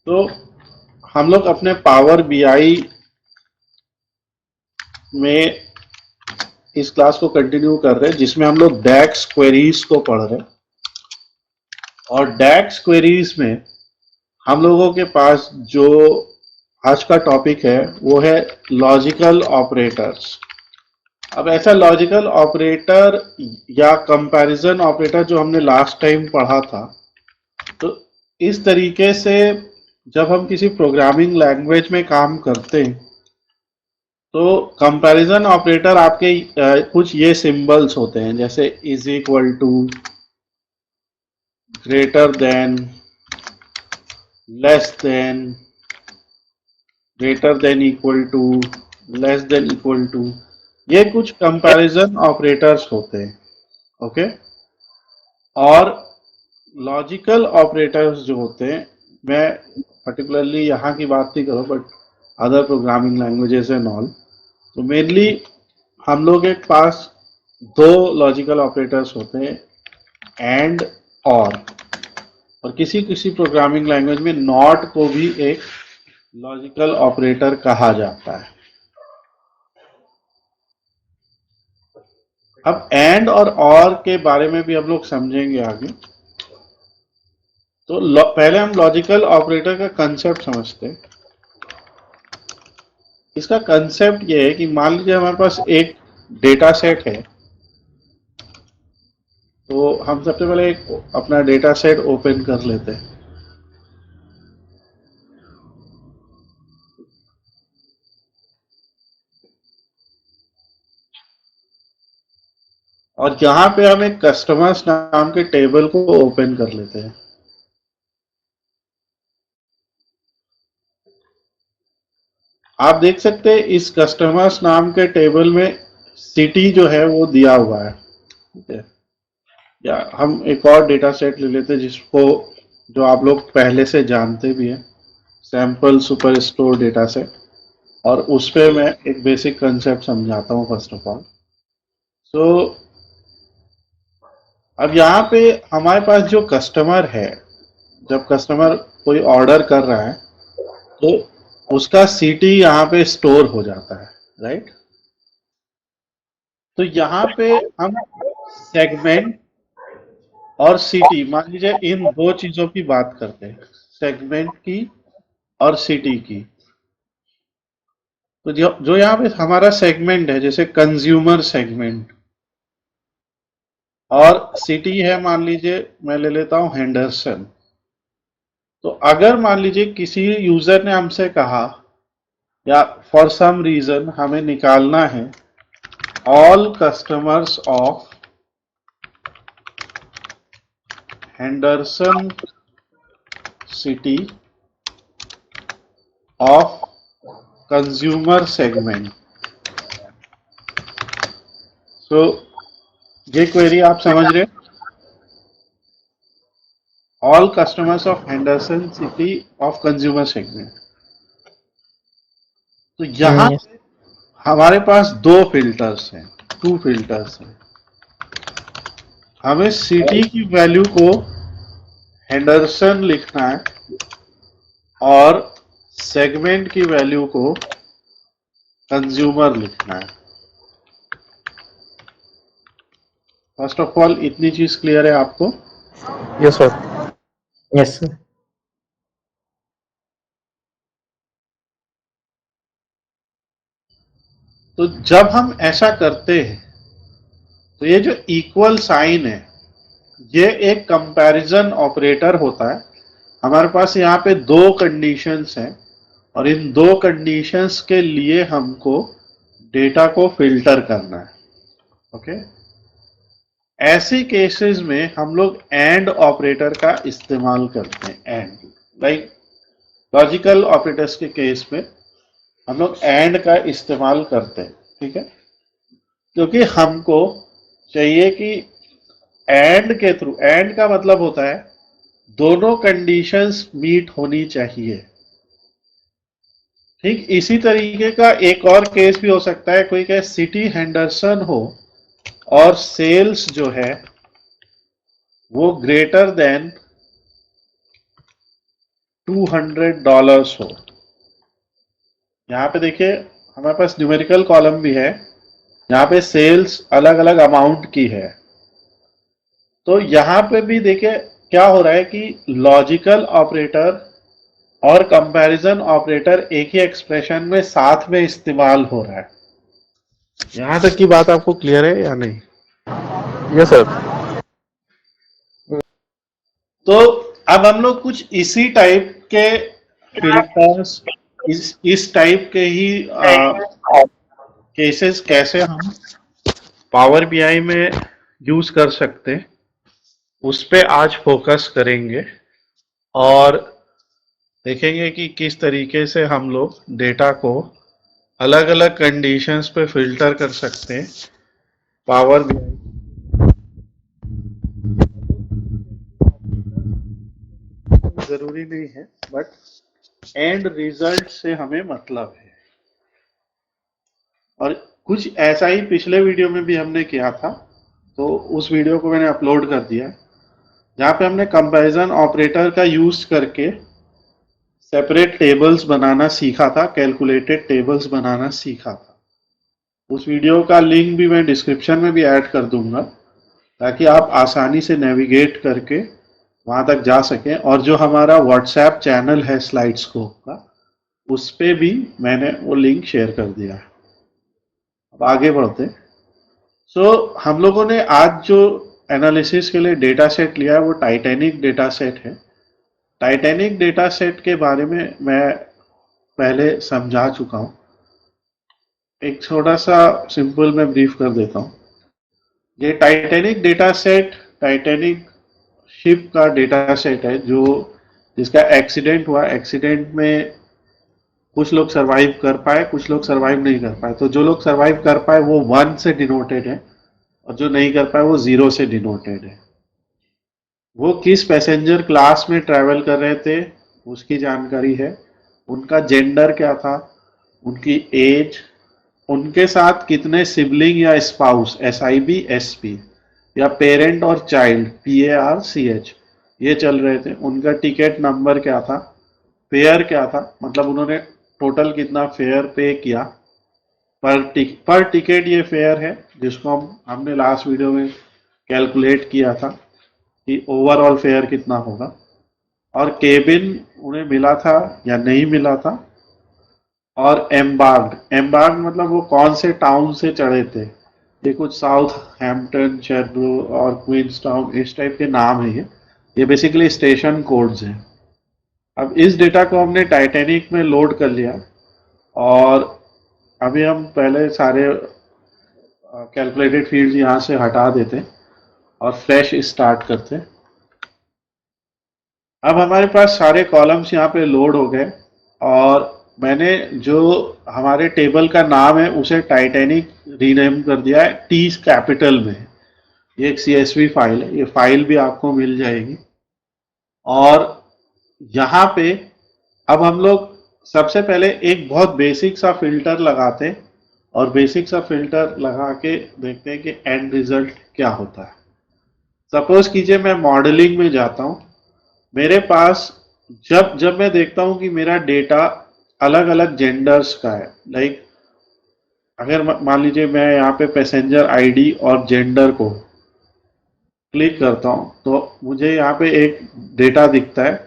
तो हम लोग अपने पावर बीआई में इस क्लास को कंटिन्यू कर रहे हैं जिसमें हम लोग डैक्स क्वेरीज को पढ़ रहे हैं। और डैक्स क्वेरीज में हम लोगों के पास जो आज का टॉपिक है वो है लॉजिकल ऑपरेटर्स। अब ऐसा लॉजिकल ऑपरेटर या कंपैरिजन ऑपरेटर जो हमने लास्ट टाइम पढ़ा था, तो इस तरीके से जब हम किसी प्रोग्रामिंग लैंग्वेज में काम करते हैं तो कंपैरिजन ऑपरेटर आपके कुछ ये सिंबल्स होते हैं, जैसे is equal to, greater than, less than, greater than equal to, less than equal to. ये कुछ कंपैरिजन ऑपरेटर्स होते हैं। ओके। और लॉजिकल ऑपरेटर्स जो होते हैं, मैं पर्टिकुलरली यहाँ की बात नहीं करूँ but other programming languages and all, तो मेनली हम लोग के पास दो लॉजिकल ऑपरेटर्स होते हैं, एंड और किसी किसी प्रोग्रामिंग लैंग्वेज में नॉट को भी एक लॉजिकल ऑपरेटर कहा जाता है। अब एंड और के बारे में भी हम लोग समझेंगे आगे। तो पहले हम लॉजिकल ऑपरेटर का कंसेप्ट समझते हैं। इसका कंसेप्ट ये है कि मान लीजिए हमारे पास एक डेटा सेट है, तो हम सबसे पहले एक अपना डेटा सेट ओपन कर लेते हैं। और यहां पे हम एक कस्टमर्स नाम के टेबल को ओपन कर लेते हैं। आप देख सकते हैं इस कस्टमर्स नाम के टेबल में सिटी जो है वो दिया हुआ है। ठीक है। या हम एक और डेटा सेट ले लेते हैं जिसको, जो आप लोग पहले से जानते भी हैं, sample super store data set. और उस पर मैं एक बेसिक कंसेप्ट समझाता हूँ फर्स्ट ऑफ ऑल। सो अब यहाँ पे हमारे पास जो कस्टमर है, जब कस्टमर कोई ऑर्डर कर रहा है तो उसका सिटी यहाँ पे स्टोर हो जाता है, राइट। तो यहाँ पे हम सेगमेंट और सिटी, मान लीजिए इन दो चीजों की बात करते हैं, सेगमेंट की और सिटी की। तो जो यहाँ पे हमारा सेगमेंट है, जैसे कंज्यूमर सेगमेंट, और सिटी है मान लीजिए मैं ले लेता हूं हेंडरसन। तो अगर मान लीजिए किसी यूजर ने हमसे कहा, या फॉर सम रीजन हमें निकालना है all customers of Henderson city of consumer segment. So ये क्वेरी आप समझ रहे हैं, all customers of Henderson city of consumer segment. तो यहां Yes. हमारे पास दो फिल्टर्स हैं, टू फिल्टर्स हैं। हमें सिटी की वैल्यू को हेंडरसन लिखना है और सेगमेंट की वैल्यू को कंज्यूमर लिखना है। फर्स्ट ऑफ ऑल इतनी चीज क्लियर है आपको? Yes, sir. Yes, sir. तो जब हम ऐसा करते हैं तो ये जो इक्वल साइन है ये एक कंपैरिजन ऑपरेटर होता है। हमारे पास यहाँ पे दो कंडीशंस हैं और इन दो कंडीशंस के लिए हमको डेटा को फिल्टर करना है। ओके। ऐसी केसेस में हम लोग एंड ऑपरेटर का इस्तेमाल करते हैं। एंड लाइक लॉजिकल ऑपरेटर्स के केस में हम लोग एंड का इस्तेमाल करते हैं। ठीक है। क्योंकि हमको चाहिए कि एंड के थ्रू, एंड का मतलब होता है दोनों कंडीशंस मीट होनी चाहिए। ठीक इसी तरीके का एक और केस भी हो सकता है, कोई कहे सिटी हेंडरसन हो और सेल्स जो है वो ग्रेटर देन $200 हो। यहाँ पे देखिए हमारे पास न्यूमेरिकल कॉलम भी है, यहाँ पे सेल्स अलग अलग अमाउंट की है। तो यहाँ पे भी देखिए क्या हो रहा है कि लॉजिकल ऑपरेटर और कंपैरिजन ऑपरेटर एक ही एक्सप्रेशन में साथ में इस्तेमाल हो रहा है। यहां तक की बात आपको क्लियर है या नहीं? Yes, sir. तो अब हम लोग कुछ इसी टाइप के फिल्टर्स, इस टाइप के ही केसेस कैसे हम पावर बीआई में यूज कर सकते हैं, उस पे आज फोकस करेंगे और देखेंगे कि किस तरीके से हम लोग डेटा को अलग अलग कंडीशंस पे फिल्टर कर सकते हैं पावर बीआई। जरूरी नहीं है, बट एंड रिजल्ट से हमें मतलब है। और कुछ ऐसा ही पिछले वीडियो में भी हमने किया था, तो उस वीडियो को मैंने अपलोड कर दिया, जहाँ पे हमने कंपैरिजन ऑपरेटर का यूज करके सेपरेट टेबल्स बनाना सीखा था, कैलकुलेटेड टेबल्स बनाना सीखा था। उस वीडियो का लिंक भी मैं डिस्क्रिप्शन में भी ऐड कर दूंगा, ताकि आप आसानी से नेविगेट करके वहां तक जा सकें। और जो हमारा व्हाट्सएप चैनल है स्लाइडस्कोप का, उस पे भी मैंने वो लिंक शेयर कर दिया है। अब आगे बढ़ते। हम लोगों ने आज जो एनालिसिस के लिए डेटा सेट लिया है वो टाइटैनिक डेटा सेट है। टाइटैनिक डेटा सेट के बारे में मैं पहले समझा चुका हूँ, एक छोटा सा सिंपल मैं ब्रीफ कर देता हूँ। ये Titanic data set Titanic ship का डेटा सेट है, जो जिसका एक्सीडेंट हुआ। एक्सीडेंट में कुछ लोग सरवाइव कर पाए, कुछ लोग सरवाइव नहीं कर पाए। तो जो लोग सरवाइव कर पाए वो 1 से डिनोटेड है, और जो नहीं कर पाए वो 0 से डिनोटेड है। वो किस पैसेंजर क्लास में ट्रैवल कर रहे थे उसकी जानकारी है, उनका जेंडर क्या था, उनकी एज, उनके साथ कितने सिबलिंग या स्पाउस SIB SP या पेरेंट और चाइल्ड PARCH ये चल रहे थे, उनका टिकट नंबर क्या था, फेयर क्या था, मतलब उन्होंने टोटल कितना फेयर पे किया पर टिकट। ये फेयर है जिसको हमने लास्ट वीडियो में कैलकुलेट किया था कि ओवरऑल फेयर कितना होगा। और केबिन उन्हें मिला था या नहीं मिला था। और एम्बार्ड मतलब वो कौन से टाउन से चढ़े थे। ये कुछ साउथ हैम्पटन, शेरब्रू और क्वींस टाउन इस टाइप के नाम है। ये बेसिकली स्टेशन कोड्स हैं। अब इस डेटा को हमने टाइटैनिक में लोड कर लिया, और अभी हम पहले सारे कैलकुलेटेड फील्ड्स यहाँ से हटा देते और फ्रेश स्टार्ट करते। अब हमारे पास सारे कॉलम्स यहाँ पे लोड हो गए, और मैंने जो हमारे टेबल का नाम है उसे टाइटैनिक रीनेम कर दिया है, टी कैपिटल में। ये एक CSV फाइल है, ये फाइल भी आपको मिल जाएगी। और यहाँ पे अब हम लोग सबसे पहले एक बहुत बेसिक सा फिल्टर लगाते, और बेसिक सा फिल्टर लगा के देखते हैं कि एंड रिजल्ट क्या होता है। सपोज कीजिए मैं मॉडलिंग में जाता हूँ, मेरे पास जब मैं देखता हूँ कि मेरा डेटा अलग अलग जेंडर्स का है, लाइक अगर मान लीजिए मैं यहाँ पे पैसेंजर ID और जेंडर को क्लिक करता हूँ, तो मुझे यहाँ पे एक डेटा दिखता है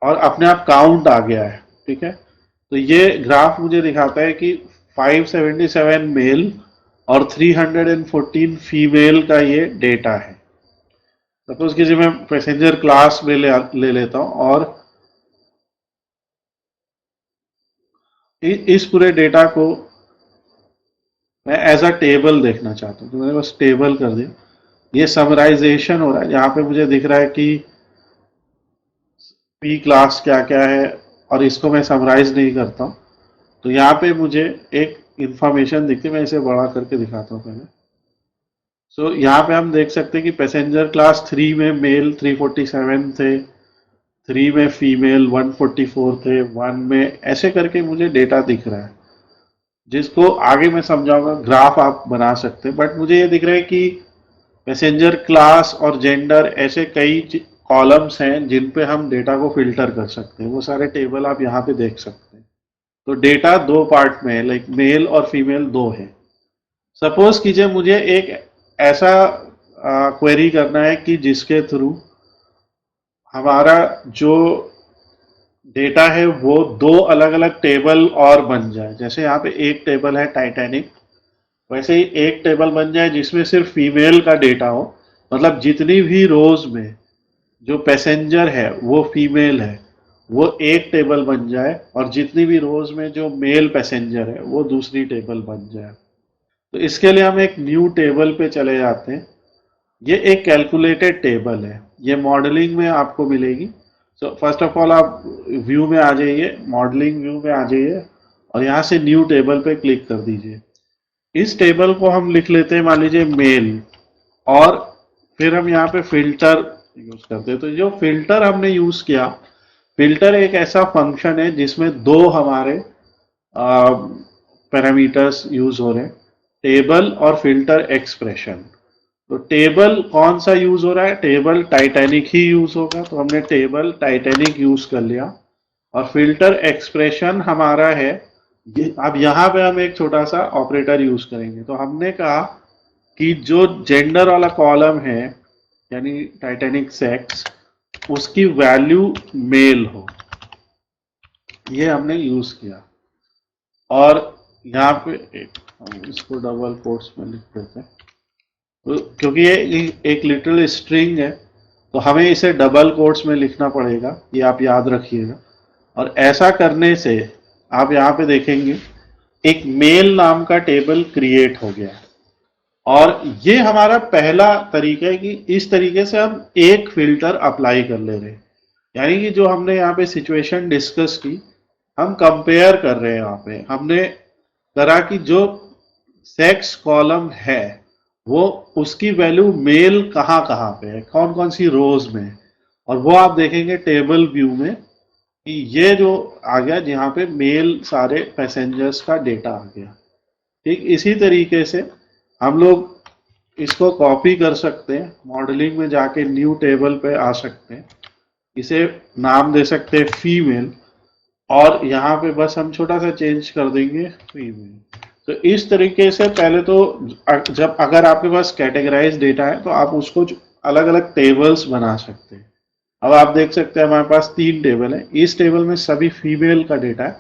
और अपने आप काउंट आ गया है। ठीक है, तो ये ग्राफ मुझे दिखाता है कि 577 मेल और 314 फीमेल का ये डेटा है। सपोज कीजिए मैं पैसेंजर क्लास में ले लेता हूँ, और इस पूरे डेटा को मैं एज अ टेबल देखना चाहता हूँ, तो मैंने बस टेबल कर दिया। ये समराइजेशन हो रहा है, यहाँ पे मुझे दिख रहा है कि P क्लास क्या क्या है, और इसको मैं समराइज नहीं करता हूँ, तो यहाँ पे मुझे एक इंफॉर्मेशन दिखती है। मैं इसे बड़ा करके दिखाता हूँ पहले। यहाँ पे हम देख सकते हैं कि पैसेंजर क्लास 3 में मेल 347 थे, 3 में फीमेल 144 थे, 1 में ऐसे करके मुझे डेटा दिख रहा है, जिसको आगे मैं समझाऊंगा। ग्राफ आप बना सकते हैं, बट मुझे ये दिख रहा है कि पैसेंजर क्लास और जेंडर ऐसे कई कॉलम्स हैं जिन पे हम डेटा को फिल्टर कर सकते हैं, वो सारे टेबल आप यहाँ पे देख सकते हैं। तो डेटा दो पार्ट में है, लाइक मेल और फीमेल दो है। सपोज कीजिए मुझे एक ऐसा क्वेरी करना है कि जिसके थ्रू हमारा जो डेटा है वो दो अलग अलग टेबल और बन जाए। जैसे यहाँ पे एक टेबल है टाइटैनिक, वैसे ही एक टेबल बन जाए जिसमें सिर्फ फीमेल का डेटा हो, मतलब जितनी भी रोज में जो पैसेंजर है वो फीमेल है, वो एक टेबल बन जाए, और जितनी भी रोज में जो मेल पैसेंजर है वो दूसरी टेबल बन जाए। तो इसके लिए हम एक न्यू टेबल पे चले जाते हैं। ये एक कैलकुलेटेड टेबल है, ये मॉडलिंग में आपको मिलेगी। सो फर्स्ट ऑफ ऑल आप व्यू में आ जाइए, मॉडलिंग व्यू में आ जाइए, और यहाँ से न्यू टेबल पे क्लिक कर दीजिए। इस टेबल को हम लिख लेते हैं, मान लीजिए मेल, और फिर हम यहाँ पे फिल्टर यूज करते हैं। तो जो फिल्टर हमने यूज किया, फिल्टर एक ऐसा फंक्शन है जिसमें दो हमारे पैरामीटर्स यूज हो रहे हैं, टेबल और फिल्टर एक्सप्रेशन। तो टेबल कौन सा यूज हो रहा है, टेबल टाइटैनिक ही यूज होगा, तो हमने टेबल टाइटैनिक यूज कर लिया। और फिल्टर एक्सप्रेशन हमारा है ये। अब यहाँ पे हम एक छोटा सा ऑपरेटर यूज करेंगे। तो हमने कहा कि जो जेंडर वाला कॉलम है, यानी टाइटैनिक सेक्स, उसकी वैल्यू मेल हो, ये हमने यूज किया। और यहाँ पे हम इसको डबल कोट्स में लिख देते हैं, तो क्योंकि ये एक लिटिल स्ट्रिंग है तो हमें इसे डबल कोट्स में लिखना पड़ेगा, ये आप याद रखिएगा। और ऐसा करने से आप यहाँ पे देखेंगे एक मेल नाम का टेबल क्रिएट हो गया। और ये हमारा पहला तरीका है कि इस तरीके से हम एक फिल्टर अप्लाई कर ले रहे हैं। यानी कि जो हमने यहाँ पे सिचुएशन डिस्कस की, हम कंपेयर कर रहे हैं। यहाँ पे हमने करा कि जो सेक्स कॉलम है वो उसकी वैल्यू मेल कहाँ कहाँ पे है, कौन कौन सी रोज में है, और वो आप देखेंगे टेबल व्यू में कि ये जो आ गया जहाँ पे मेल सारे पैसेंजर्स का डेटा आ गया। ठीक इसी तरीके से हम लोग इसको कॉपी कर सकते हैं, मॉडलिंग में जाके न्यू टेबल पे आ सकते हैं, इसे नाम दे सकते हैं फीमेल, और यहाँ पे बस हम छोटा सा चेंज कर देंगे फीमेल। तो इस तरीके से पहले तो जब अगर आपके पास कैटेगराइज डेटा है तो आप उसको अलग अलग टेबल्स बना सकते हैं। अब आप देख सकते हैं हमारे पास तीन टेबल है, इस टेबल में सभी फीमेल का डेटा है,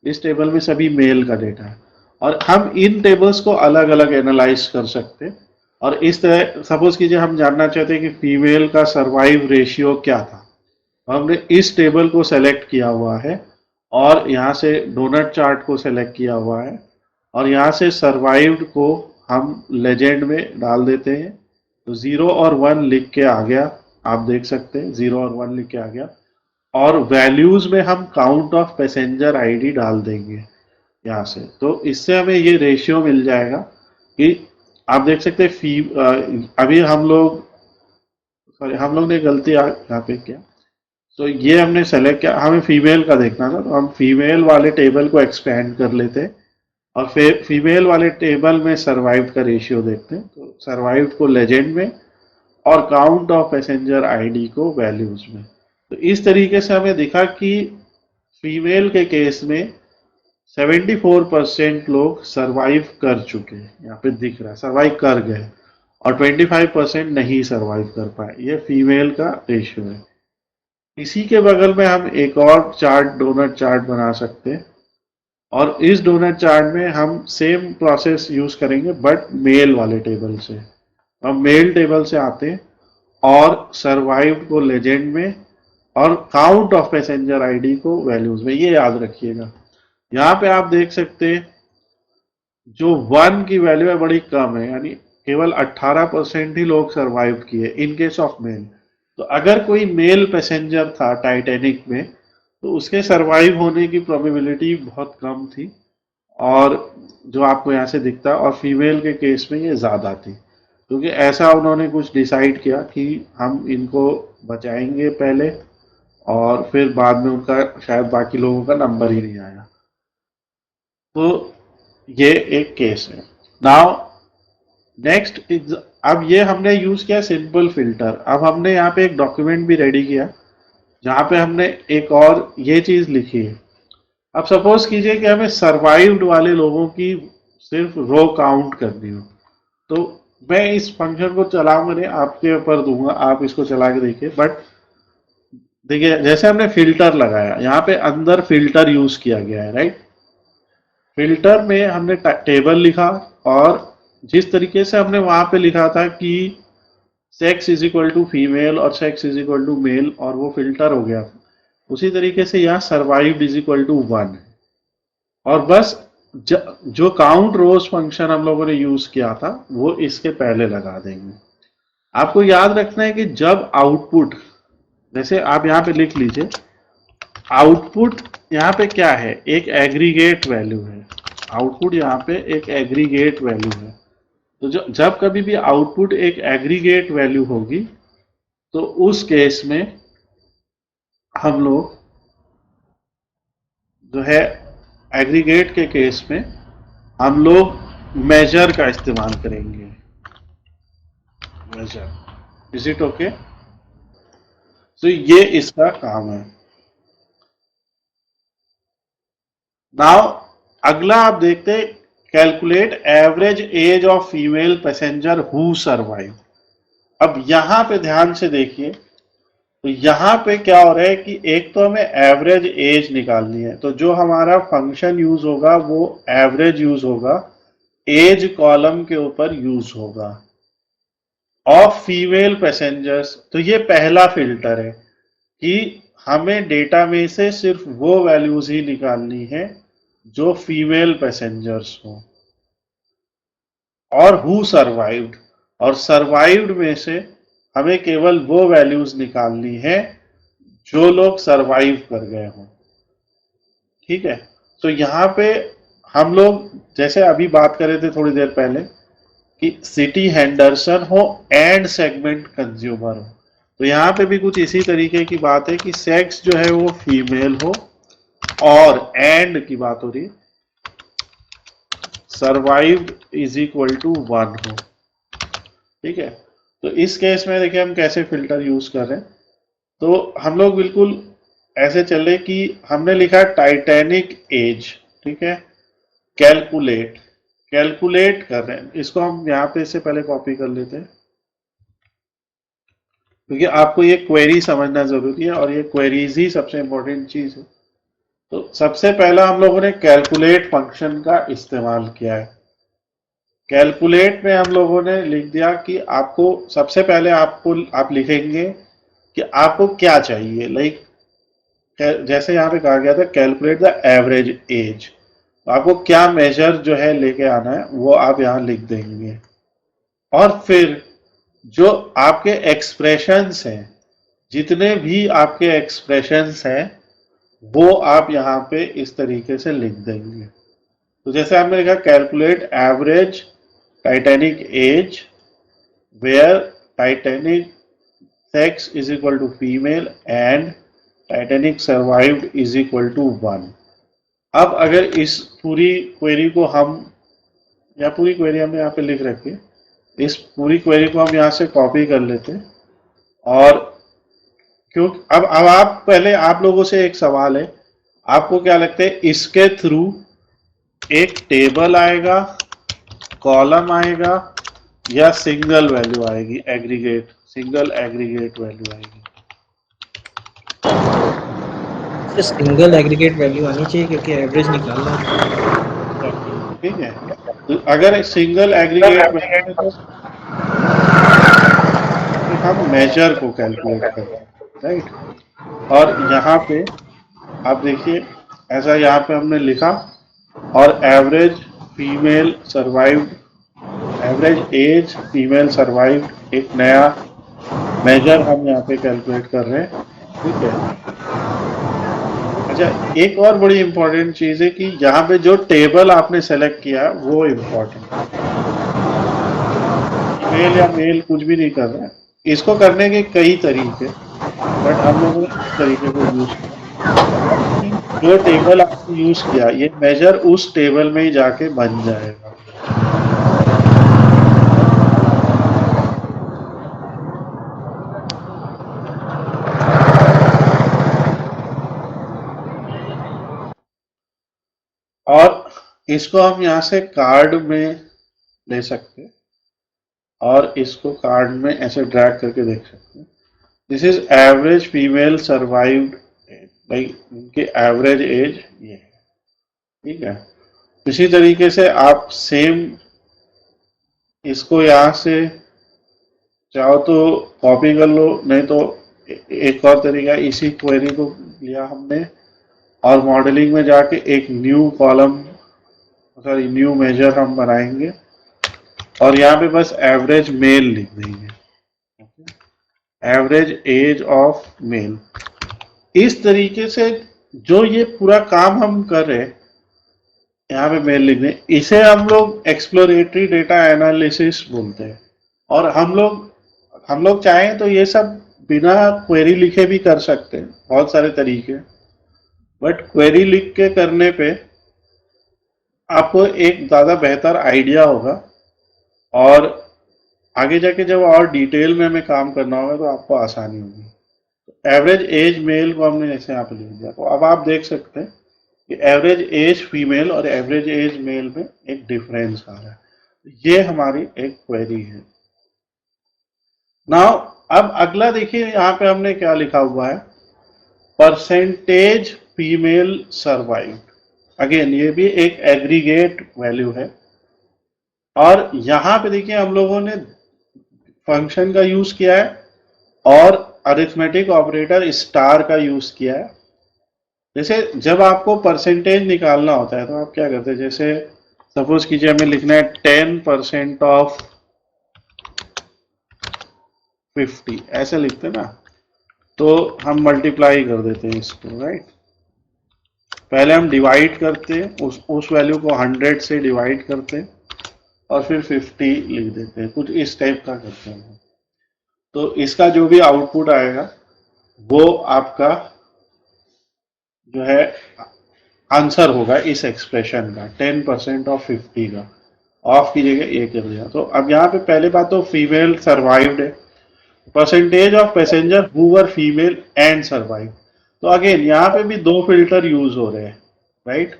इस टेबल में सभी मेल का डेटा है, और हम इन टेबल्स को अलग अलग एनालाइज कर सकते हैं। और इस तरह सपोज कीजिए हम जानना चाहते हैं कि फीमेल का सर्वाइव रेशियो क्या था, हमने इस टेबल को सेलेक्ट किया हुआ है, और यहाँ से डोनट चार्ट को सेलेक्ट किया हुआ है, और यहाँ से सर्वाइव्ड को हम लेजेंड में डाल देते हैं। तो 0 और 1 लिख के आ गया, आप देख सकते हैं 0 और 1 लिख के आ गया। और वैल्यूज में हम काउंट ऑफ पैसेंजर आईडी डाल देंगे यहाँ से। तो इससे हमें ये रेशियो मिल जाएगा कि आप देख सकते हैं अभी हम लोग ने गलती यहाँ पे किया। तो ये हमने सेलेक्ट किया, हमें फीमेल का देखना था, तो हम फीमेल वाले टेबल को एक्सपेंड कर लेते हैं, और फिर फीमेल वाले टेबल में सर्वाइव्ड का रेशियो देखते हैं। तो सर्वाइव्ड को लेजेंड में और काउंट ऑफ पैसेंजर आईडी को वैल्यूज में। तो इस तरीके से हमें दिखा कि फीमेल के केस में 74% लोग सरवाइव कर चुके हैं, यहाँ पे दिख रहा है सरवाइव कर गए, और 25% नहीं सरवाइव कर पाए। ये फीमेल का रेशियो है। इसी के बगल में हम एक और चार्ट, डोनट चार्ट बना सकते हैं, और इस डोनट चार्ट में हम सेम प्रोसेस यूज करेंगे बट मेल वाले टेबल से। हम मेल टेबल से आते हैं और सर्वाइव्ड को लेजेंड में और काउंट ऑफ पैसेंजर आईडी को वैल्यूज में, ये याद रखिएगा। यहाँ पे आप देख सकते हैं जो 1 की वैल्यू है बड़ी कम है, यानी केवल 18% ही लोग सर्वाइव किए इन केस ऑफ मेल। तो अगर कोई मेल पैसेंजर था टाइटैनिक में तो उसके सरवाइव होने की प्रोबेबिलिटी बहुत कम थी, और जो आपको यहाँ से दिखता है, और फीमेल के केस में ये ज़्यादा थी, क्योंकि ऐसा उन्होंने कुछ डिसाइड किया कि हम इनको बचाएंगे पहले, और फिर बाद में उनका शायद बाकी लोगों का नंबर ही नहीं आया। तो ये एक केस है। नाउ नेक्स्ट अब ये हमने यूज किया सिंपल फिल्टर। अब हमने यहाँ पे एक डॉक्यूमेंट भी रेडी किया जहाँ पे हमने एक और ये चीज लिखी है। अब सपोज कीजिए कि हमें सर्वाइव्ड वाले लोगों की सिर्फ रो काउंट करनी हो, तो मैं इस फंक्शन को चलाऊंगा नहीं, आपके ऊपर दूंगा, आप इसको चला के देखिए। बट देखिए जैसे हमने फिल्टर लगाया, यहाँ पे अंदर फिल्टर यूज किया गया है, राइट। फिल्टर में हमने टेबल लिखा और जिस तरीके से हमने वहां पे लिखा था कि sex is equal to female और sex is equal to male और वो फिल्टर हो गया था, उसी तरीके से यहाँ सर्वाइव्ड इज इक्वल टू 1 है। और बस जो काउंट रोज फंक्शन हम लोगों ने यूज किया था वो इसके पहले लगा देंगे। आपको याद रखना है कि जब आउटपुट, जैसे आप यहाँ पे लिख लीजिए, आउटपुट यहाँ पे क्या है, एक एग्रीगेट वैल्यू है। आउटपुट यहाँ पे एक एग्रीगेट वैल्यू है। तो जब कभी भी आउटपुट एक एग्रीगेट वैल्यू होगी तो उस केस में हम लोग जो है एग्रीगेट के केस में हम लोग मेजर का इस्तेमाल करेंगे। Measure, is it okay? तो ये इसका काम है। नाउ अगला आप देखते हैं, calculate average age of female passenger who survive. अब यहां पे ध्यान से देखिए, तो यहां पे क्या हो रहा है कि एक तो हमें एवरेज एज निकालनी है, तो जो हमारा फंक्शन यूज होगा वो एवरेज यूज होगा, एज कॉलम के ऊपर यूज होगा ऑफ फीमेल पैसेंजर्स। तो ये पहला फिल्टर है कि हमें डेटा में से सिर्फ वो वैल्यूज ही निकालनी है जो फीमेल पैसेंजर्स हो, और हु सर्वाइव्ड, और सर्वाइव्ड में से हमें केवल वो वैल्यूज निकालनी है जो लोग सरवाइव कर गए हों। ठीक है, तो यहाँ पे हम लोग जैसे अभी बात कर रहे थे थोड़ी देर पहले कि सिटी हेंडरसन हो एंड सेगमेंट कंज्यूमर हो, तो यहाँ पे भी कुछ इसी तरीके की बात है कि सेक्स जो है वो फीमेल हो और एंड की बात हो रही है, सर्वाइव्ड इज इक्वल टू 1 हो। ठीक है, तो इस केस में देखिए हम कैसे फिल्टर यूज कर रहे हैं। तो हम लोग बिल्कुल ऐसे चले कि हमने लिखा टाइटैनिक एज, ठीक है, कैलकुलेट, कैलकुलेट कर रहे हैं। इसको हम यहाँ पे इससे पहले कॉपी कर लेते हैं क्योंकि आपको ये क्वेरी समझना जरूरी है और ये क्वेरीज ही सबसे इंपॉर्टेंट चीज है। तो सबसे पहला हम लोगों ने कैलकुलेट फंक्शन का इस्तेमाल किया है। कैलकुलेट में हम लोगों ने लिख दिया कि आपको सबसे पहले आप लिखेंगे कि आपको क्या चाहिए, लाइक जैसे यहाँ पे कहा गया था कैलकुलेट द एवरेज एज, तो आपको क्या मेजर जो है लेके आना है वो आप यहाँ लिख देंगे। और फिर जो आपके एक्सप्रेशंस हैं, जितने भी आपके एक्सप्रेशंस हैं वो आप यहाँ पे इस तरीके से लिख देंगे। तो जैसे हमने लिखा calculate average Titanic age where Titanic sex is equal to female and Titanic survived is equal to 1। अब अगर इस पूरी क्वेरी को हम, या पूरी क्वेरी हमने यहाँ पे लिख रखी है, इस पूरी क्वेरी को हम यहाँ से कॉपी कर लेते हैं। और क्योंकि अब आप पहले, आप लोगों से एक सवाल है, आपको क्या लगता है इसके थ्रू एक टेबल आएगा, कॉलम आएगा, या सिंगल वैल्यू आएगी, एग्रीगेट, सिंगल एग्रीगेट वैल्यू आएगी? सिंगल एग्रीगेट वैल्यू आनी चाहिए क्योंकि एवरेज निकालना है। ठीक है, तो अगर सिंगल एग्रीगेट वैल्यू तो हम मेजर को कैलकुलेट करते हैं, राइट। और यहाँ पे आप देखिए ऐसा यहाँ पे हमने लिखा, और average female survived, average age female survived, एक नया मेजर हम यहाँ पे कैलकुलेट कर रहे हैं। ठीक है, अच्छा एक और बड़ी इंपॉर्टेंट चीज है कि यहाँ पे जो टेबल आपने सेलेक्ट किया है वो इम्पोर्टेंट है। फीमेल या मेल कुछ भी नहीं कर रहे हैं, इसको करने के कई तरीके, बट हम लोगों ने इस तरीके को यूज किया। जो टेबल आपने यूज किया ये मेजर उस टेबल में ही जाके बन जाएगा। इसको हम यहाँ से कार्ड में ले सकते हैं और इसको कार्ड में ऐसे ड्रैग करके देख सकते हैं। This is average female survived, भाई उनकी एवरेज एज ये है, ठीक है। इसी तरीके से आप सेम इसको यहाँ से चाहो तो कॉपी कर लो, नहीं तो एक और तरीका, इसी क्वेरी को लिया हमने और मॉडलिंग में जाके एक new column, sorry new measure हम बनाएंगे और यहाँ पे बस एवरेज मेल लिख देंगे, एवरेज एज ऑफ मेल। इस तरीके से जो ये पूरा काम हम कर रहे हैं, यहाँ पे मेल लिख दें, इसे हम लोग एक्सप्लोरेटरी डेटा एनालिसिस बोलते हैं। और हम लोग चाहें तो ये सब बिना क्वेरी लिखे भी कर सकते हैं, बहुत सारे तरीके, बट क्वेरी लिख के करने पे आपको एक ज़्यादा बेहतर आइडिया होगा और आगे जाके जब और डिटेल में हमें काम करना होगा तो आपको आसानी होगी। एवरेज एज मेल को हमने जैसे यहाँ पे लिख दिया, तो अब आप देख सकते हैं कि एवरेज एज फीमेल और एवरेज एज मेल में एक डिफरेंस आ रहा है। ये हमारी एक क्वेरी है। नाउ अब अगला देखिए, यहाँ पे हमने क्या लिखा हुआ है, परसेंटेज फीमेल सर्वाइव। अगेन ये भी एक एग्रीगेट वैल्यू है और यहाँ पे देखिए हम लोगों ने फंक्शन का यूज किया है और अरिथमेटिक ऑपरेटर स्टार का यूज किया है। जैसे जब आपको परसेंटेज निकालना होता है तो आप क्या करते हैं, जैसे सपोज कीजिए हमें लिखना है 10% ऑफ 50, ऐसे लिखते हैं ना, तो हम मल्टीप्लाई कर देते हैं इसको, राइट। पहले हम डिवाइड करते हैं, उस वैल्यू को 100 से डिवाइड करते हैं और फिर 50 लिख देते हैं, कुछ इस टाइप का करते हैं। तो इसका जो भी आउटपुट आएगा वो आपका जो है आंसर होगा इस एक्सप्रेशन का, 10% ऑफ 50 का। ऑफ की जगह ए कर दिया। तो अब यहाँ पे पहले बात तो फीमेल सर्वाइव्ड है, percentage of passenger who were female and survive. तो अगेन यहाँ पे भी दो फिल्टर यूज हो रहे हैं, राइट।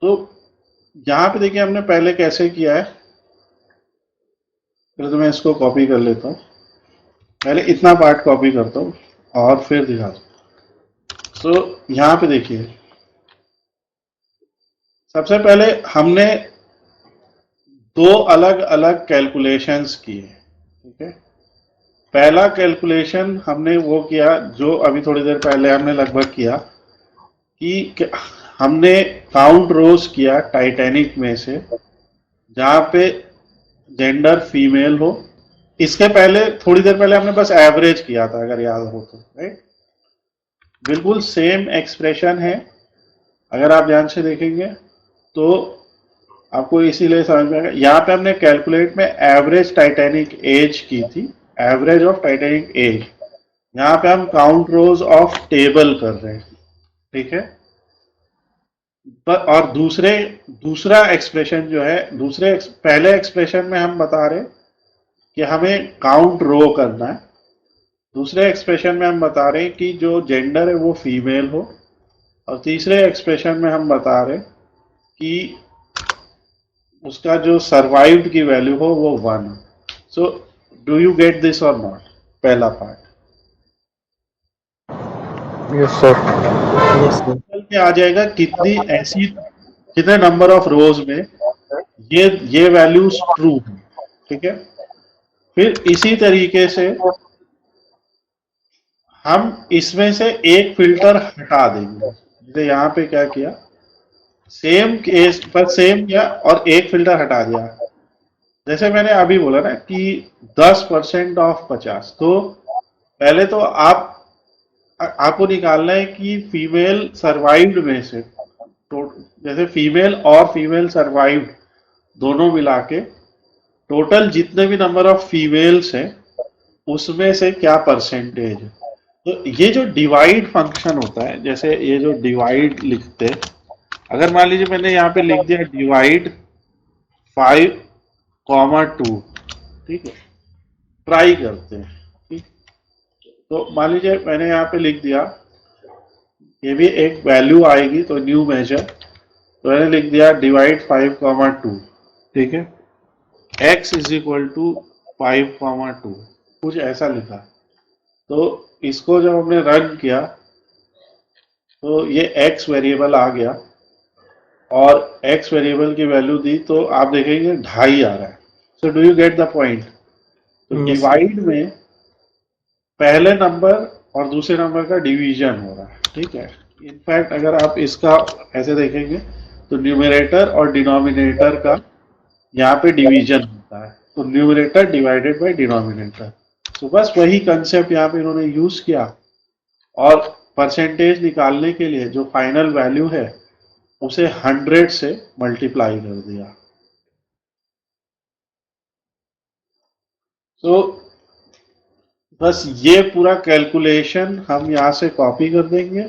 तो यहाँ पे देखिए हमने पहले कैसे किया है, पहले तो मैं इसको कॉपी कर लेता हूँ, पहले इतना पार्ट कॉपी करता हूँ और फिर दिखाता हूँ। तो यहाँ पे देखिए सबसे पहले हमने दो अलग अलग कैलकुलेशंस किए, ठीक है। पहला कैलकुलेशन हमने वो किया जो अभी थोड़ी देर पहले हमने लगभग किया कि हमने काउंट रोज किया टाइटैनिक में से जहाँ पे जेंडर फीमेल हो। इसके पहले थोड़ी देर पहले हमने बस एवरेज किया था, अगर याद हो तो, राइट। बिल्कुल सेम एक्सप्रेशन है, अगर आप ध्यान से देखेंगे तो आपको इसीलिए समझ में आएगा। यहाँ पे हमने कैलकुलेट में एवरेज टाइटैनिक एज की थी, एवरेज ऑफ टाइटैनिक एज। यहाँ पे हम काउंट रोज ऑफ टेबल कर रहे हैं, ठीक है। और दूसरा एक्सप्रेशन जो है, पहले एक्सप्रेशन में हम बता रहे कि हमें काउंट रो करना है, दूसरे एक्सप्रेशन में हम बता रहे कि जो जेंडर है वो फीमेल हो, और तीसरे एक्सप्रेशन में हम बता रहे कि उसका जो सर्वाइव्ड की वैल्यू हो वो 1 हो। So do you get this और नॉट, पहला part. Yes sir. Yes sir. में आ जाएगा कितने नंबर ऑफ रोज में ये वैल्यूज ट्रू है, ठीक है। फिर इसी तरीके से हम इसमें से एक फिल्टर हटा देंगे, जैसे यहाँ पे क्या किया, सेम केस पर सेम किया और एक फिल्टर हटा दिया। जैसे मैंने अभी बोला ना कि 10% ऑफ 50, तो पहले तो आपको निकालना है कि फीमेल सर्वाइव्ड में से, तो जैसे फीमेल और फीमेल सर्वाइव्ड दोनों मिला के टोटल जितने भी नंबर ऑफ फीमेल्स हैं उसमें से क्या परसेंटेज है। तो ये जो डिवाइड फंक्शन होता है, जैसे ये जो डिवाइड लिखते हैं, अगर मान लीजिए मैंने यहाँ पे लिख दिया डिवाइड 5,2, ठीक है, ट्राई करते हैं, ठीक। तो मान लीजिए मैंने यहाँ पे लिख दिया, ये भी एक वैल्यू आएगी तो न्यू मेजर, तो मैंने लिख दिया डिवाइड 5,2, ठीक है, x इज इक्वल टू 5,2, कुछ ऐसा लिखा। तो इसको जब हमने रन किया तो ये x वेरिएबल आ गया और x वेरिएबल की वैल्यू दी तो आप देखेंगे 2.5 आ रहा है। So do you get the point? तो Yes. डिवाइड में पहले नंबर और दूसरे नंबर का डिवीजन हो रहा है, ठीक है। इनफैक्ट अगर आप इसका ऐसे देखेंगे तो न्यूमरेटर और डिनोमिनेटर का यहाँ पे डिवीजन होता है, तो न्यूमरेटर डिवाइडेड बाय डिनोमिनेटर। तो बस वही कंसेप्ट यहाँ पे इन्होंने यूज किया और परसेंटेज निकालने के लिए जो फाइनल वैल्यू है उसे 100 से मल्टीप्लाई कर दिया। तो बस ये पूरा कैलकुलेशन हम यहाँ से कॉपी कर देंगे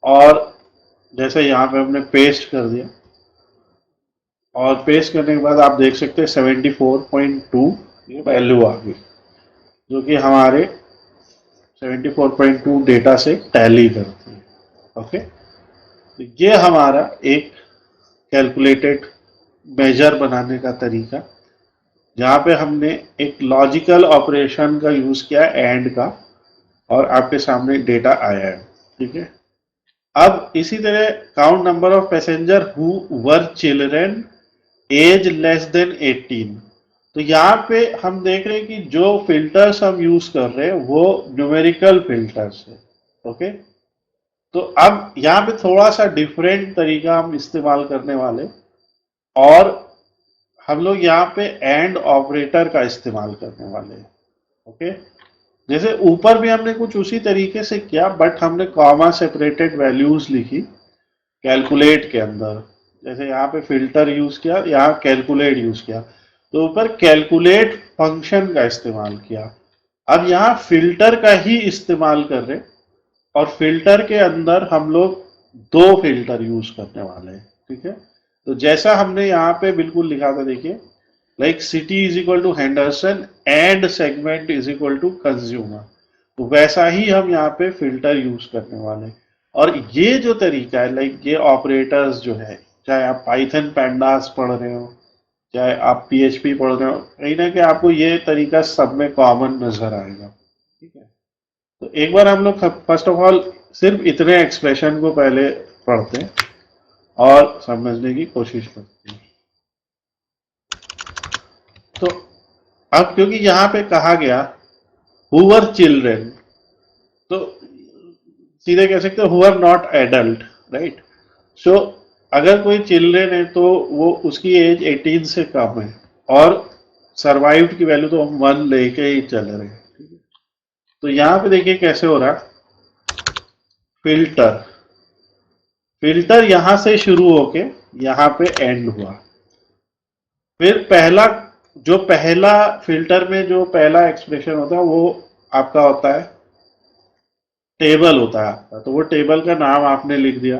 और जैसे यहाँ पे हमने पेस्ट कर दिया और पेस्ट करने के बाद आप देख सकते हैं 74.2 ये वैल्यू आ गई, जो कि हमारे 74.2 डेटा से टैली करती है। ओके, तो ये हमारा एक कैलकुलेटेड मेजर बनाने का तरीका, जहाँ पे हमने एक लॉजिकल ऑपरेशन का यूज किया एंड का और आपके सामने डेटा आया है, ठीक है। अब इसी तरह count number of passenger who were children age less than 18। तो यहाँ पे हम देख रहे हैं कि जो फिल्टर्स हम यूज कर रहे हैं वो न्यूमेरिकल फिल्टर्स है। ओके, तो अब यहाँ पे थोड़ा सा डिफरेंट तरीका हम इस्तेमाल करने वाले और हम लोग यहाँ पे एंड ऑपरेटर का इस्तेमाल करने वाले हैं। ओके, जैसे ऊपर भी हमने कुछ उसी तरीके से किया बट हमने कॉमा सेपरेटेड वैल्यूज लिखी कैलकुलेट के अंदर। जैसे यहाँ पे फिल्टर यूज किया, यहाँ कैलकुलेट यूज किया, तो ऊपर कैलकुलेट फंक्शन का इस्तेमाल किया। अब यहाँ फिल्टर का ही इस्तेमाल कर रहे और फिल्टर के अंदर हम लोग 2 फिल्टर यूज करने वाले हैं, ठीक है। तो जैसा हमने यहाँ पे बिल्कुल लिखा था, देखिए, like city is equal to Henderson and segment is equal to consumer, तो वैसा ही हम यहाँ पे फिल्टर यूज करने वाले हैं। और ये जो तरीका है, लाइक ये ऑपरेटर्स जो है, चाहे आप पाइथन पैंडास पढ़ रहे हो, चाहे आप पीएचपी पढ़ रहे हो, कहीं ना कहीं आपको ये तरीका सब में कॉमन नजर आएगा, ठीक है। तो एक बार हम लोग फर्स्ट ऑफ ऑल सिर्फ इतने एक्सप्रेशन को पहले पढ़ते हैं और समझने की कोशिश करते हैं। तो अब क्योंकि यहाँ पे कहा गया हु वर चिल्ड्रन, तो सीधे कह सकते हो who are not adult, right. So अगर कोई चिल्ड्रन है तो वो उसकी एज 18 से कम है और सर्वाइव्ड की वैल्यू तो हम 1 लेके ही चल रहे हैं, ठीक है। तो यहाँ पे देखिए कैसे हो रहा, फिल्टर फिल्टर यहां से शुरू होके यहाँ पे एंड हुआ। फिर पहला फिल्टर में जो पहला एक्सप्रेशन होता है वो आपका होता है टेबल होता है आपका, तो वो टेबल का नाम आपने लिख दिया।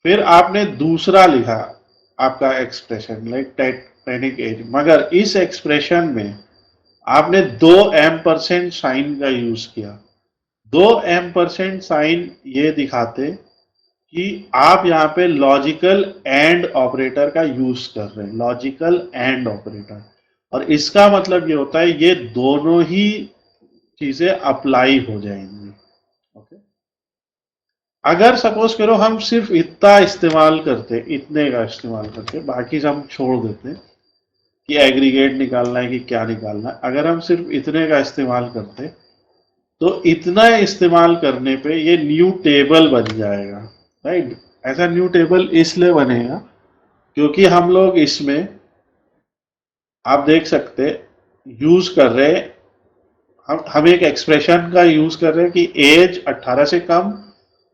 फिर आपने दूसरा लिखा आपका एक्सप्रेशन लाइक टेनिक एज, मगर इस एक्सप्रेशन में आपने 2 एम्परसेंट साइन का यूज किया। 2 एम्परसेंट साइन ये दिखाते कि आप यहाँ पे लॉजिकल एंड ऑपरेटर का यूज कर रहे हैं, लॉजिकल एंड ऑपरेटर। और इसका मतलब ये होता है ये दोनों ही चीजें अप्लाई हो जाएंगी। ओके, अगर सपोज करो हम सिर्फ इतना इस्तेमाल करते, इतने का इस्तेमाल करते, बाकी हम छोड़ देते कि एग्रीगेट निकालना है कि क्या निकालना है, अगर हम सिर्फ इतने का इस्तेमाल करते तो इतना इस्तेमाल करने पे ये न्यू टेबल बन जाएगा, राइट। ऐसा न्यू टेबल इसलिए बनेगा क्योंकि हम लोग इसमें आप देख सकते यूज कर रहे, हम एक एक्सप्रेशन का यूज कर रहे हैं कि एज 18 से कम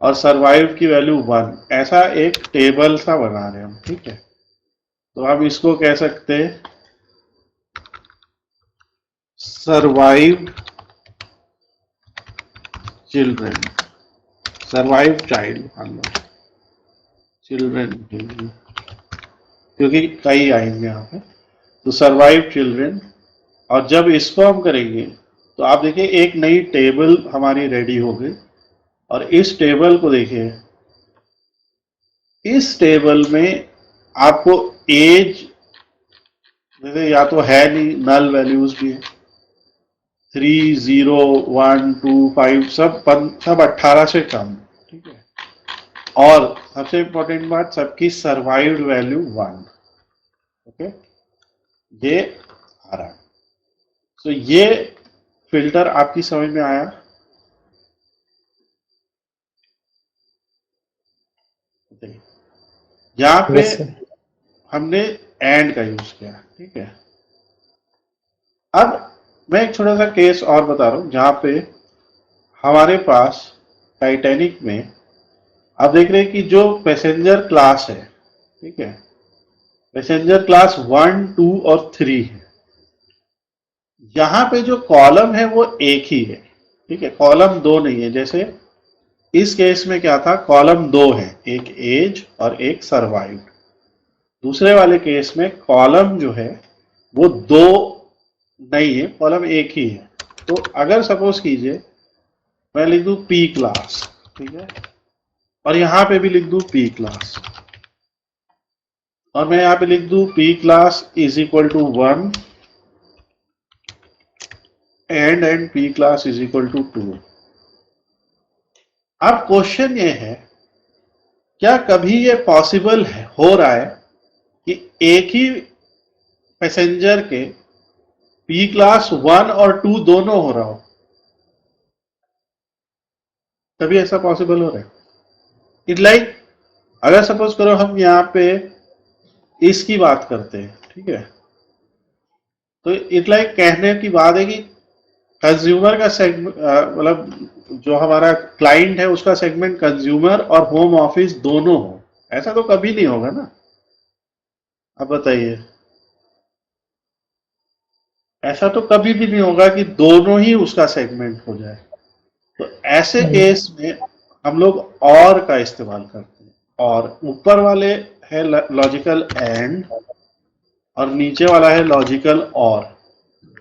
और सर्वाइव की वैल्यू 1, ऐसा एक टेबल सा बना रहे हैं हम, ठीक है। तो हम इसको कह सकते हैं सर्वाइव्ड चिल्ड्रन, सर्वाइव चाइल्ड, मान लो चिल्ड्रन, क्योंकि कई आएंगे यहाँ पे, तो सर्वाइव चिल्ड्रन। और जब इसको हम करेंगे तो आप देखिए एक नई टेबल हमारी रेडी हो गई और इस टेबल को देखिए इस टेबल में आपको एज जैसे या तो है नहीं, नल वैल्यूज भी है, 3, 0, 1, 2, 5 सब 18 से कम, ठीक है। और सबसे इंपॉर्टेंट बात, सबकी सर्वाइव्ड वैल्यू 1, ओके, ये आ रहा है। तो ये फिल्टर आपकी समझ में आया? यहाँ पे यस सर। हमने एंड का यूज किया, ठीक है। अब मैं एक छोटा सा केस और बता रहा हूं जहां पे हमारे पास टाइटैनिक में आप देख रहे हैं कि जो पैसेंजर क्लास है, ठीक है, पैसेंजर क्लास 1, 2 और 3 है। यहां पे जो कॉलम है वो एक ही है, ठीक है, कॉलम दो नहीं है। जैसे इस केस में क्या था, कॉलम दो है, एक एज और एक सर्वाइव्ड। दूसरे वाले केस में कॉलम जो है वो दो नहीं है, कॉलम एक ही है। तो अगर सपोज कीजिए मैं लिख दूं पी क्लास, ठीक है, और यहां पे भी लिख दूं पी क्लास, और मैं यहां पे लिख दूं P class is equal to 1 and P class is equal to 2। अब क्वेश्चन ये है, क्या कभी ये पॉसिबल है, हो रहा है कि एक ही पैसेंजर के पी क्लास 1 और 2 दोनों हो रहा हो? कभी ऐसा पॉसिबल हो रहा है? इट लाइक अगर सपोज करो हम यहाँ पे इसकी बात करते हैं, ठीक है, तो इट लाइक कहने की बात है कि कंज्यूमर का सेगमेंट, मतलब जो हमारा क्लाइंट है उसका सेगमेंट कंज्यूमर और होम ऑफिस दोनों हो। ऐसा तो कभी नहीं होगा ना, अब बताइए। ऐसा तो कभी भी नहीं होगा कि दोनों ही उसका सेगमेंट हो जाए। तो ऐसे केस में हम लोग और का इस्तेमाल करते हैं, और ऊपर वाले है लॉजिकल एंड और नीचे वाला है लॉजिकल और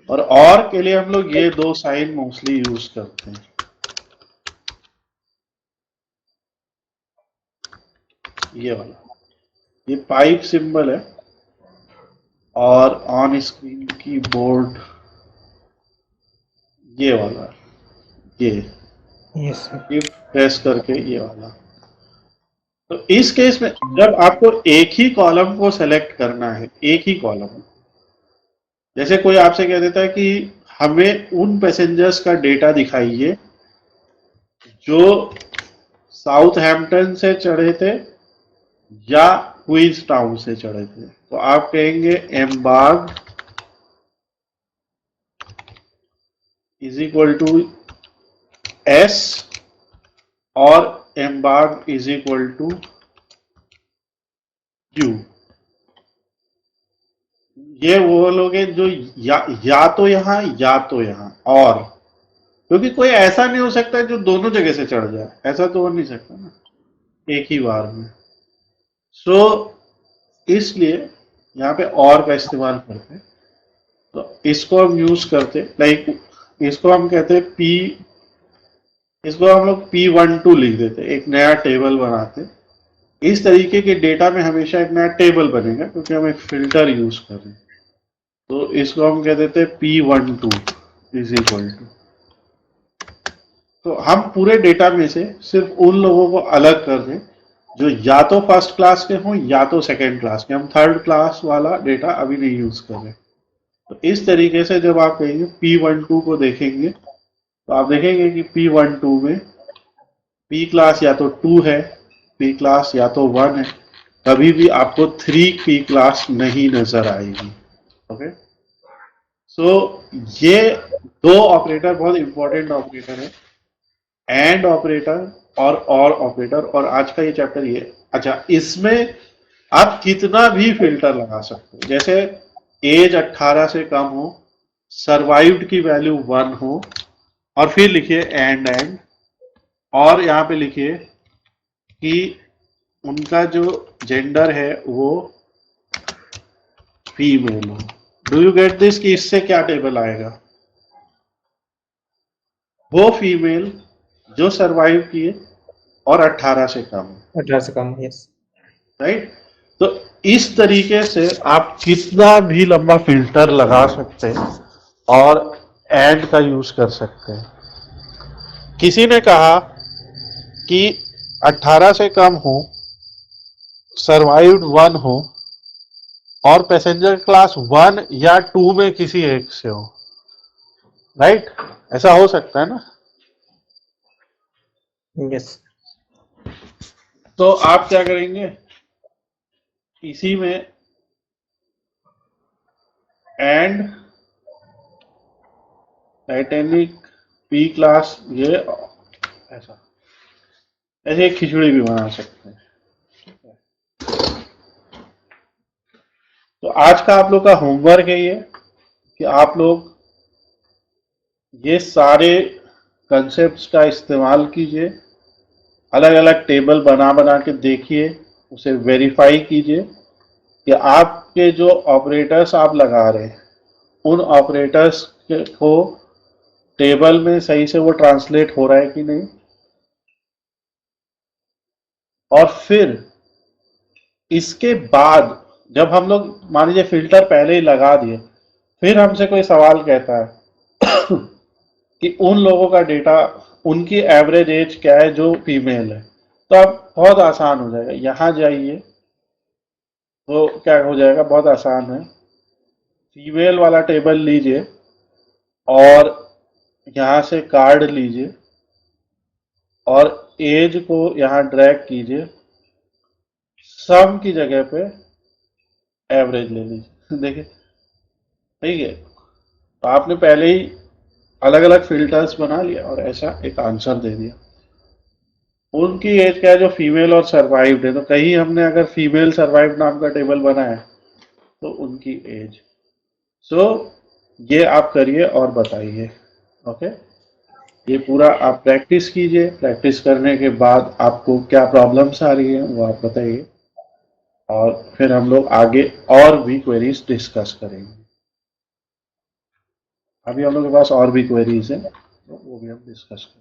के लिए हम लोग ये दो साइन मोस्टली यूज करते हैं। ये वाला, ये पाइप सिंबल है, और ऑन स्क्रीन कीबोर्ड ये वाला, ये यस सर। प्रेस करके ये वाला। तो इस केस में जब आपको एक ही कॉलम को सेलेक्ट करना है, एक ही कॉलम, जैसे कोई आपसे कह देता है कि हमें उन पैसेंजर्स का डेटा दिखाइए जो साउथ हैम्पटन से चढ़े थे या क्वींस टाउन से चढ़े थे, तो आप कहेंगे एम्बार्ग इज इक्वल टू एस और एम्बार्ग इज इक्वल टू यू। ये वो लोग हैं जो या तो यहां या तो यहां, और क्योंकि कोई ऐसा नहीं हो सकता जो दोनों जगह से चढ़ जाए, ऐसा तो हो नहीं सकता ना एक ही बार में। सो इसलिए यहाँ पे और का इस्तेमाल करते हैं। तो इसको हम यूज करते लाइक, इसको हम कहते हैं पी, इसको हम लोग P12 लिख देते, एक नया टेबल बनाते। इस तरीके के डेटा में हमेशा एक नया टेबल बनेगा क्योंकि हम एक फिल्टर यूज कर रहे हैं। तो इसको हम कह देते हैं P12 इज इक्वल टू, तो हम पूरे डेटा में से सिर्फ उन लोगों को अलग कर दें जो या तो फर्स्ट क्लास के हों या तो सेकेंड क्लास के। हम थर्ड क्लास वाला डेटा अभी नहीं यूज कर रहे। तो इस तरीके से जब आप कहेंगे P12 को देखेंगे तो आप देखेंगे कि P12 में P क्लास या तो 2 है, P क्लास या तो 1 है, कभी भी आपको 3 P क्लास नहीं नजर आएगी। ओके, सो ये दो ऑपरेटर बहुत इंपॉर्टेंट ऑपरेटर है, एंड ऑपरेटर और ऑपरेटर। और आज का ये चैप्टर ये, अच्छा, इसमें आप कितना भी फिल्टर लगा सकते हो, जैसे एज 18 से कम हो, सर्वाइव्ड की वैल्यू 1 हो, और फिर लिखिए एंड और यहाँ पे लिखिए कि उनका जो जेंडर है वो फीमेल हो। डू यू गेट दिस कि इससे क्या टेबल आएगा? वो फीमेल जो सरवाइव किए और 18 से कम है। 18 से कम, यस। राइट। तो इस तरीके से आप कितना भी लंबा फिल्टर लगा सकते हैं और एंड का यूज कर सकते हैं। किसी ने कहा कि 18 से कम हो, सर्वाइव्ड 1 हो और पैसेंजर क्लास 1 या 2 में किसी एक से हो, राइट। ऐसा हो सकता है ना। यस। तो आप क्या करेंगे, इसी में एंड टाइटैनिक पी क्लास, ये ऐसा ऐसे एक खिचड़ी भी बना सकते हैं। तो आज का आप लोग का होमवर्क है ये कि आप लोग ये सारे कंसेप्ट्स का इस्तेमाल कीजिए, अलग अलग टेबल बना बना के देखिए, उसे वेरीफाई कीजिए कि आपके जो ऑपरेटर्स आप लगा रहे हैं उन ऑपरेटर्स को टेबल में सही से वो ट्रांसलेट हो रहा है कि नहीं। और फिर इसके बाद जब हम लोग मान लीजिए फिल्टर पहले ही लगा दिए, फिर हमसे कोई सवाल कहता है कि उन लोगों का डेटा, उनकी एवरेज एज क्या है जो फीमेल है, तो अब बहुत आसान हो जाएगा। यहां जाइए तो क्या हो जाएगा, बहुत आसान है। फीमेल वाला टेबल लीजिए और यहां से कार्ड लीजिए और एज को यहां ड्रैग कीजिए, सम की जगह पे एवरेज ले लीजिए। देखिए, ठीक है। तो आपने पहले ही अलग अलग फिल्टर्स बना लिया और ऐसा एक आंसर दे दिया। उनकी एज क्या है जो फीमेल और सर्वाइव्ड है, तो कहीं हमने अगर फीमेल सर्वाइव्ड नाम का टेबल बनाया तो उनकी एज। सो ये आप करिए और बताइए। ओके, ये पूरा आप प्रैक्टिस कीजिए। प्रैक्टिस करने के बाद आपको क्या प्रॉब्लम्स आ रही है वो आप बताइए और फिर हम लोग आगे और भी क्वेरीज डिस्कस करेंगे। अभी हम लोग के पास और भी क्वेरीज हैं तो वो भी हम डिस्कस करेंगे।